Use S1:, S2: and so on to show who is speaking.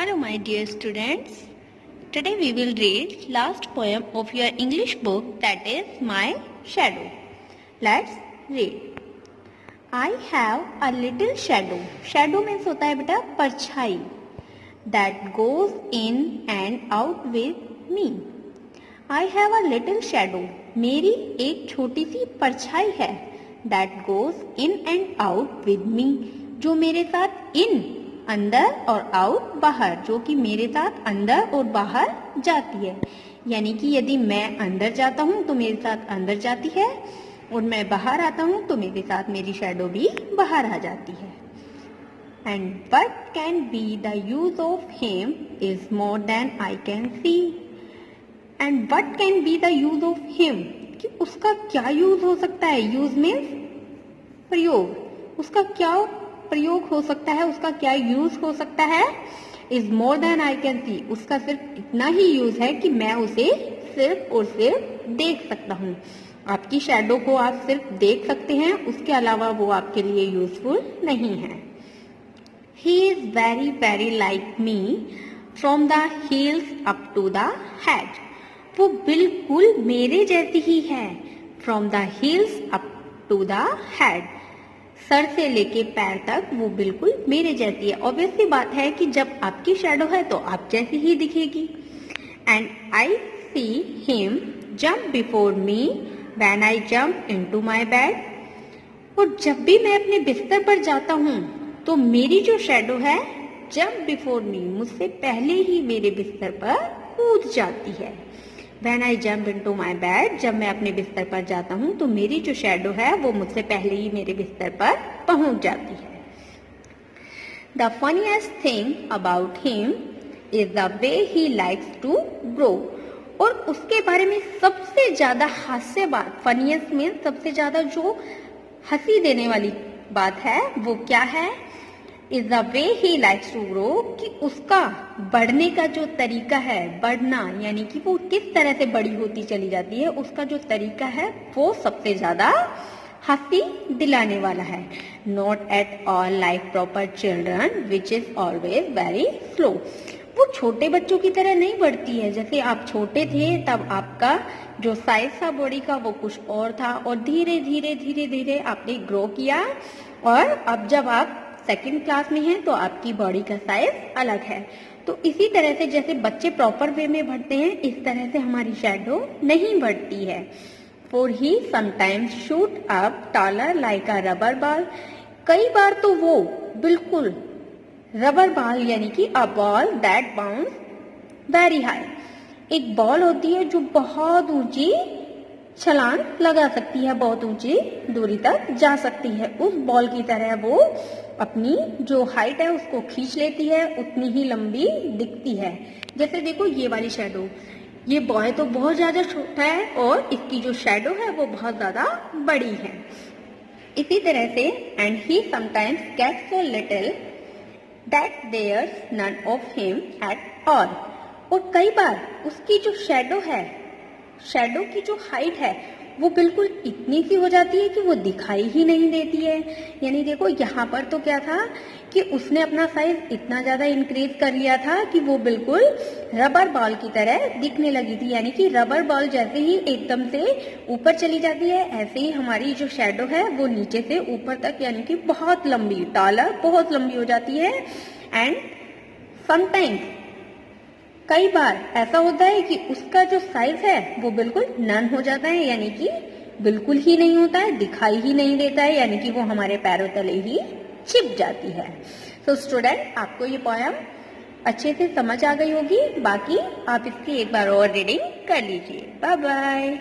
S1: Hello my dear students. Today we will read last poem of your English book, that is My Shadow. Let's read. I have a little shadow. Shadow means होता है बेटा परछाई. That goes in and out with me. I have a little shadow. मेरी एक छोटी सी परछाई है. That goes in and out with me. जो मेरे साथ in अंदर और आउट बाहर, जो कि मेरे साथ अंदर और बाहर जाती है. यानी कि यदि मैं अंदर जाता हूँ तो मेरे साथ अंदर जाती है और मैं बाहर आता हूँ तो मेरे साथ मेरी शैडो भी बाहर आ जाती है. And what can be the use of him is more than I can see. And what can be the use of him, कि उसका क्या यूज हो सकता है. यूज मीन्स प्रयोग. उसका क्या प्रयोग हो सकता है, उसका क्या यूज हो सकता है. Is more than I can see, उसका सिर्फ इतना ही यूज है कि मैं उसे सिर्फ और सिर्फ देख सकता हूँ. आपकी शैडो को आप सिर्फ देख सकते हैं, उसके अलावा वो आपके लिए यूजफुल नहीं है. He is very very like me from the heels up to the head. वो बिल्कुल मेरे जैसी ही है. From the heels up to the head, सर से लेके पैर तक वो बिल्कुल मेरे जैसी है. ऑब्वियस सी बात है कि जब आपकी शैडो है तो आप जैसी ही दिखेगी. And I see him jump before me when I jump into my bed. और जब भी मैं अपने बिस्तर पर जाता हूँ तो मेरी जो शैडो है जम्प बिफोर मी, मुझसे पहले ही मेरे बिस्तर पर कूद जाती है. When I jump into my bed, जब मैं अपने बिस्तर पर जाता हूँ तो मेरी जो शैडो है वो मुझसे पहले ही मेरे बिस्तर पर पहुँच जाती है. The funniest thing about him is the way he likes to grow. और उसके बारे में सबसे ज्यादा हास्य बात, funniest means सबसे ज्यादा जो हंसी देने वाली बात है वो क्या है. Is the way he likes to grow, कि उसका बढ़ने का जो तरीका है, बढ़ना यानी कि वो किस तरह से बड़ी होती चली जाती है, उसका जो तरीका है वो सबसे ज्यादा हंसी दिलाने वाला है. Not at all like proper children which is always very slow. वो छोटे बच्चों की तरह नहीं बढ़ती है. जैसे आप छोटे थे तब आपका जो साइज था बॉडी का वो कुछ और था और धीरे धीरे धीरे धीरे आपने ग्रो किया और अब जब आप सेकेंड क्लास में हैं तो आपकी बॉडी का साइज अलग है. तो इसी तरह से जैसे बच्चे प्रॉपर वे में बढ़ते हैं इस तरह से हमारी शैडो नहीं बढ़ती है. For he sometimes shoot up taller like a rubber ball. कई बार तो वो बिल्कुल रबर बॉल यानी कि a ball that bounce very high. एक बॉल होती है जो बहुत ऊंची छलांग लगा सकती है, बहुत ऊंची दूरी तक जा सकती है. उस बॉल की तरह वो अपनी जो हाइट है उसको खींच लेती है, उतनी ही लंबी दिखती है. जैसे देखो ये वाली शैडो, ये बॉय तो बहुत ज्यादा छोटा है और इसकी जो शैडो है वो बहुत ज्यादा बड़ी है. इसी तरह से and he sometimes gets so little that there's none of him at all. और कई बार उसकी जो शैडो है, शैडो की जो हाइट है वो बिल्कुल इतनी सी हो जाती है कि वो दिखाई ही नहीं देती है. यानी देखो यहाँ पर तो क्या था कि उसने अपना साइज इतना ज्यादा इंक्रीज कर लिया था कि वो बिल्कुल रबर बॉल की तरह दिखने लगी थी. यानी कि रबर बॉल जैसे ही एकदम से ऊपर चली जाती है ऐसे ही हमारी जो शैडो है वो नीचे से ऊपर तक यानी कि बहुत लंबी, टॉलर बहुत लंबी हो जाती है. एंड समटाइम्स कई बार ऐसा होता है कि उसका जो साइज है वो बिल्कुल नन हो जाता है, यानी कि बिल्कुल ही नहीं होता है, दिखाई ही नहीं देता है, यानी कि वो हमारे पैरों तले ही छिप जाती है. तो स्टूडेंट आपको ये पोयम अच्छे से समझ आ गई होगी. बाकी आप इसकी एक बार और रीडिंग कर लीजिए. Bye bye.